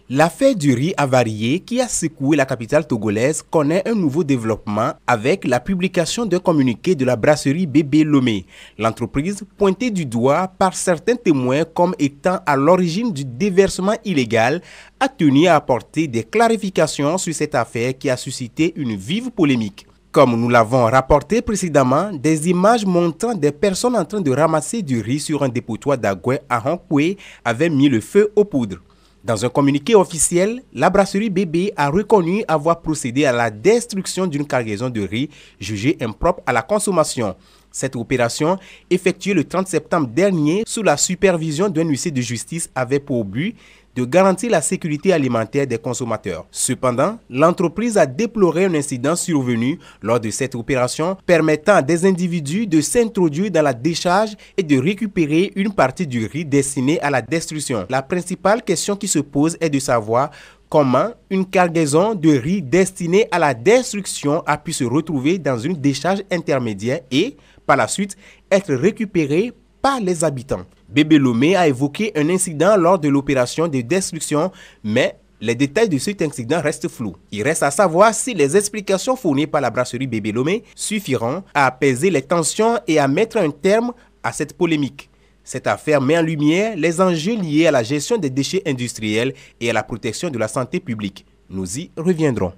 L'affaire du riz avarié qui a secoué la capitale togolaise connaît un nouveau développement avec la publication d'un communiqué de la brasserie Bébé Lomé. L'entreprise, pointée du doigt par certains témoins comme étant à l'origine du déversement illégal, a tenu à apporter des clarifications sur cette affaire qui a suscité une vive polémique. Comme nous l'avons rapporté précédemment, des images montrant des personnes en train de ramasser du riz sur un dépotoir d'Agoué à Honkoué avaient mis le feu aux poudres. Dans un communiqué officiel, la brasserie Bébé a reconnu avoir procédé à la destruction d'une cargaison de riz jugée impropre à la consommation. Cette opération, effectuée le 30 septembre dernier sous la supervision d'un huissier de justice, avait pour but de garantir la sécurité alimentaire des consommateurs. Cependant, l'entreprise a déploré un incident survenu lors de cette opération permettant à des individus de s'introduire dans la décharge et de récupérer une partie du riz destiné à la destruction. La principale question qui se pose est de savoir comment une cargaison de riz destinée à la destruction a pu se retrouver dans une décharge intermédiaire et, par la suite, être récupérée par les habitants. Bébé Lomé a évoqué un incident lors de l'opération de destruction, mais les détails de cet incident restent flous. Il reste à savoir si les explications fournies par la brasserie Bébé Lomé suffiront à apaiser les tensions et à mettre un terme à cette polémique. Cette affaire met en lumière les enjeux liés à la gestion des déchets industriels et à la protection de la santé publique. Nous y reviendrons.